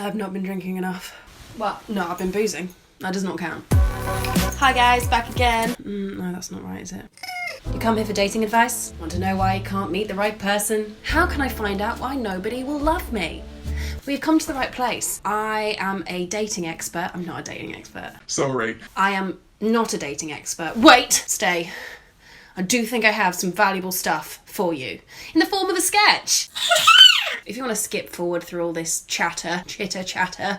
I've not been drinking enough. Well, no, I've been boozing. That does not count. Hi guys, back again. No, that's not right, is it? You come here for dating advice? Want to know why you can't meet the right person? How can I find out why nobody will love me? We've come to the right place. I am a dating expert. I'm not a dating expert. Sorry. I am not a dating expert. Wait! Stay. I do think I have some valuable stuff for you. In the form of a sketch. If you want to skip forward through all this chitter,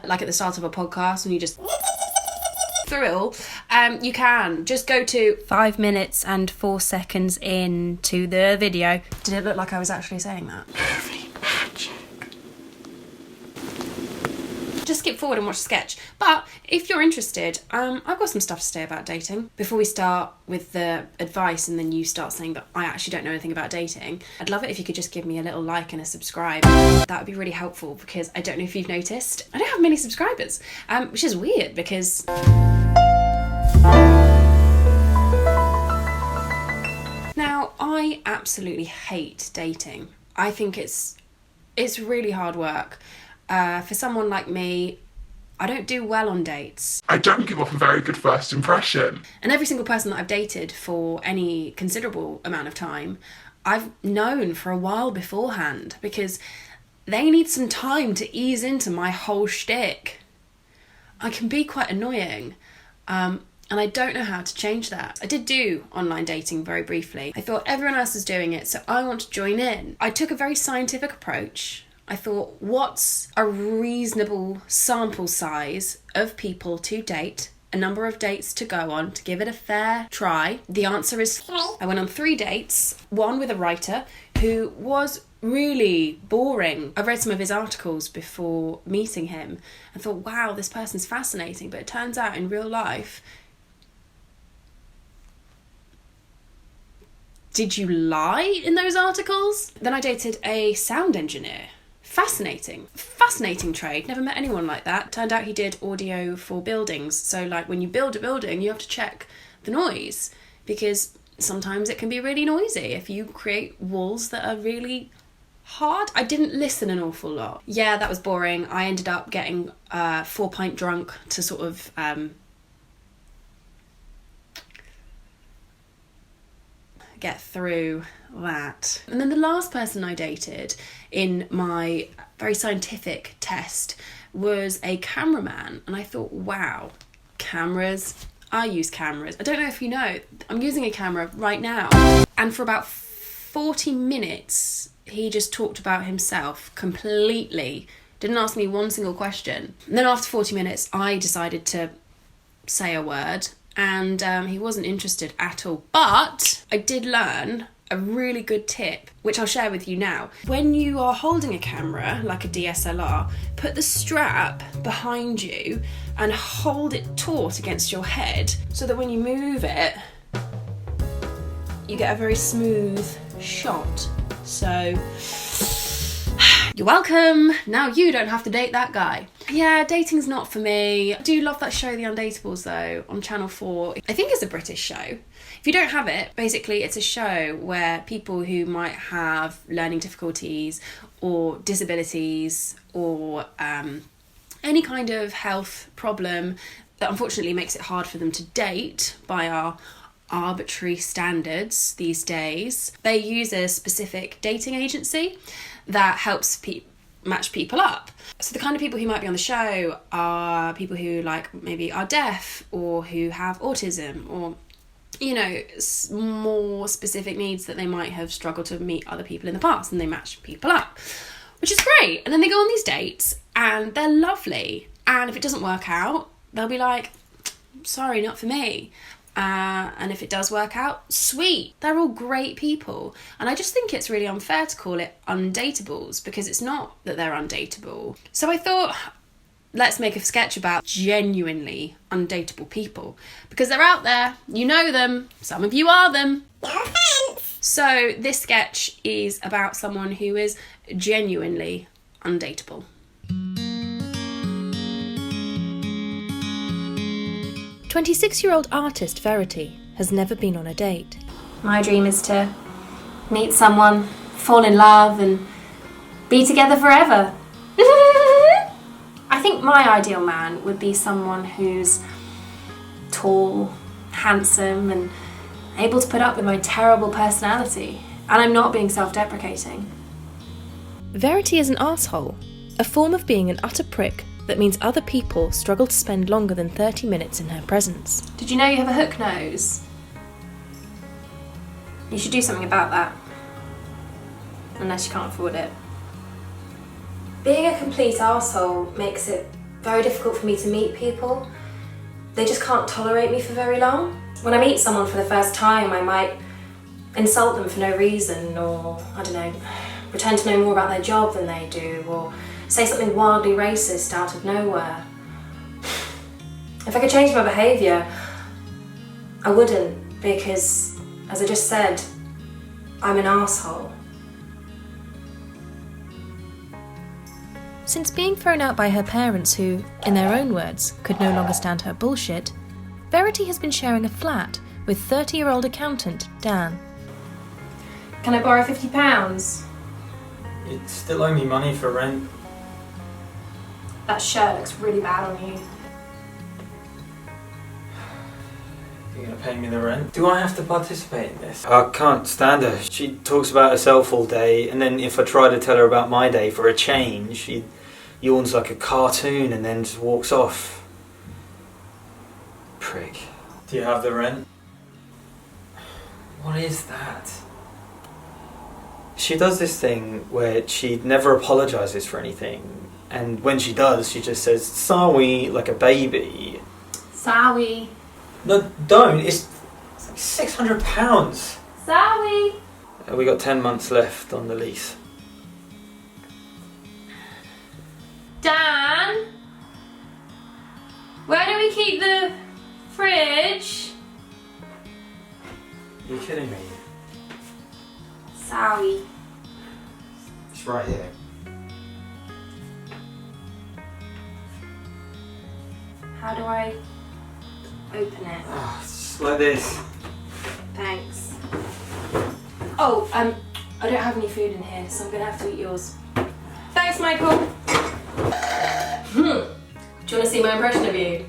like at the start of a podcast when you just through it all, you can. Just go to 5 minutes and 4 seconds into the video. Did it look like I was actually saying that? Just skip forward and watch the sketch. But if you're interested, I've got some stuff to say about dating. Before we start with the advice and then you start saying that I actually don't know anything about dating, I'd love it if you could just give me a little like and a subscribe. That would be really helpful because I don't know if you've noticed, I don't have many subscribers, which is weird because now I absolutely hate dating. I think it's really hard work. For someone like me, I don't do well on dates. I don't give off a very good first impression. And every single person that I've dated for any considerable amount of time, I've known for a while beforehand because they need some time to ease into my whole shtick. I can be quite annoying, and I don't know how to change that. I did do online dating very briefly. I thought everyone else is doing it, so I want to join in. I took a very scientific approach. I thought, what's a reasonable sample size of people to date, a number of dates to go on, to give it a fair try? The answer is 3. I went on 3 dates, one with a writer who was really boring. I read some of his articles before meeting him and thought, wow, this person's fascinating. But it turns out in real life, did you lie in those articles? Then I dated a sound engineer. Fascinating trade. Never met anyone like that. Turned out he did audio for buildings. So like when you build a building, you have to check the noise because sometimes it can be really noisy if you create walls that are really hard. I didn't listen an awful lot. Yeah, that was boring. I ended up getting 4-pint drunk to sort of get through that. And then the last person I dated in my very scientific test was a cameraman, and I thought, wow, cameras. I use cameras. I don't know if you know, I'm using a camera right now. And for about 40 minutes, he just talked about himself completely. Didn't ask me one single question. And then after 40 minutes, I decided to say a word, and he wasn't interested at all. But I did learn a really good tip, which I'll share with you now. When you are holding a camera, like a DSLR, put the strap behind you and hold it taut against your head so that when you move it, you get a very smooth shot. So, you're welcome. Now you don't have to date that guy. Yeah, dating's not for me. I do love that show, The Undateables, though, on Channel 4. I think it's a British show. If you don't have it, basically it's a show where people who might have learning difficulties or disabilities or any kind of health problem that unfortunately makes it hard for them to date by our arbitrary standards these days, they use a specific dating agency that helps match people up. So the kind of people who might be on the show are people who like maybe are deaf or who have autism or, you know, more specific needs that they might have struggled to meet other people in the past, and they match people up, which is great. And then they go on these dates and they're lovely. And if it doesn't work out, they'll be like, sorry, not for me. And if it does work out, sweet. They're all great people. And I just think it's really unfair to call it undateables because it's not that they're undateable. So I thought, let's make a sketch about genuinely undateable people because they're out there. You know them. Some of you are them. No offense. So this sketch is about someone who is genuinely undateable. 26-year-old artist Verity has never been on a date. My dream is to meet someone, fall in love and be together forever. I think my ideal man would be someone who's tall, handsome, and able to put up with my terrible personality. And I'm not being self-deprecating. Verity is an arsehole, a form of being an utter prick that means other people struggle to spend longer than 30 minutes in her presence. Did you know you have a hook nose? You should do something about that. Unless you can't afford it. Being a complete arsehole makes it very difficult for me to meet people. They just can't tolerate me for very long. When I meet someone for the first time, I might insult them for no reason, or, I don't know, pretend to know more about their job than they do, or say something wildly racist out of nowhere. If I could change my behaviour, I wouldn't, because, as I just said, I'm an arsehole. Since being thrown out by her parents who, in their own words, could no longer stand her bullshit, Verity has been sharing a flat with 30-year-old accountant Dan. Can I borrow £50? You still owe me money for rent. That shirt looks really bad on you. You're gonna pay me the rent? Do I have to participate in this? I can't stand her. She talks about herself all day, and then if I try to tell her about my day for a change, she yawns like a cartoon and then just walks off. Prick. Do you have the rent? What is that? She does this thing where she never apologises for anything, and when she does, she just says sorry like a baby. Sorry. No, don't. It's like £600. Sorry. We got 10 months left on the lease. Dan? Where do we keep the fridge? You're kidding me. Sorry. It's right here. How do I open it? Oh, it's just like this. Thanks. Oh, I don't have any food in here, so I'm gonna have to eat yours. Thanks, Michael. Do you want to see my impression of you?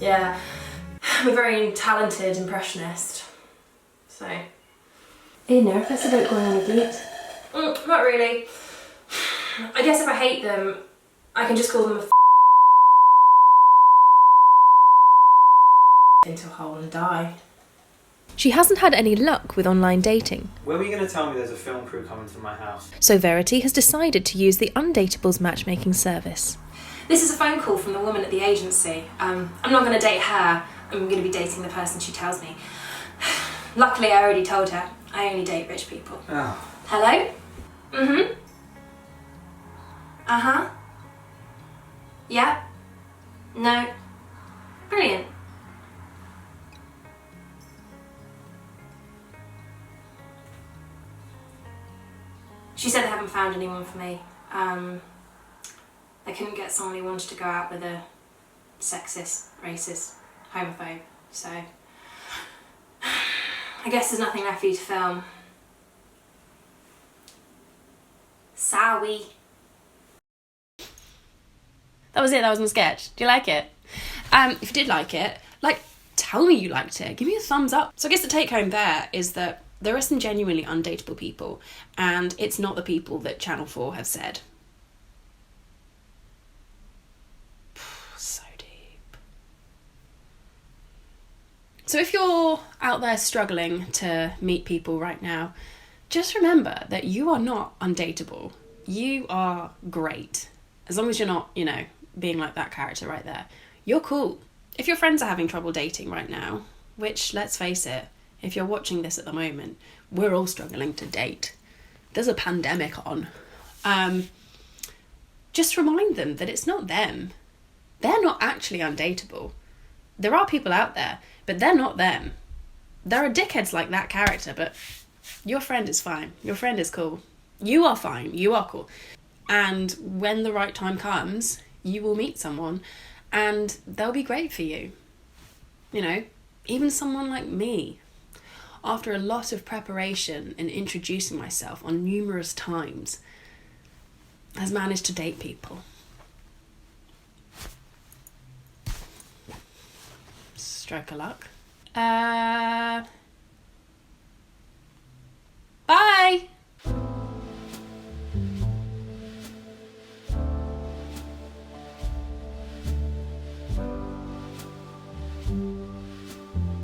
Yeah, I'm a very talented impressionist. So, are you nervous about going on a date? Not really. I guess if I hate them, I can just call them into a hole and die. She hasn't had any luck with online dating, When were you going to tell me there's a film crew coming to my house? so Verity has decided to use the Undateables matchmaking service. This is a phone call from the woman at the agency. I'm not going to date her. I'm going to be dating the person she tells me. Luckily, I already told her. I only date rich people. Oh. Hello? Mm-hmm. Uh-huh. Yeah? No? Brilliant. She said they haven't found anyone for me. They couldn't get someone who wanted to go out with a sexist, racist, homophobe, so I guess there's nothing left for you to film. Sorry. That was it, that was my sketch. Do you like it? If you did like it, tell me you liked it. Give me a thumbs up. So I guess the take home there is that there are some genuinely undateable people, and it's not the people that Channel 4 have said. So deep. So if you're out there struggling to meet people right now, just remember that you are not undateable. You are great. As long as you're not, being like that character right there. You're cool. If your friends are having trouble dating right now, which, let's face it, if you're watching this at the moment, we're all struggling to date. There's a pandemic on. Just remind them that it's not them. They're not actually undateable. There are people out there, but they're not them. There are dickheads like that character, but your friend is fine. Your friend is cool. You are fine. You are cool. And when the right time comes, you will meet someone and they'll be great for you. Even someone like me. after a lot of preparation and introducing myself on numerous times, has managed to date people. Stroke of luck.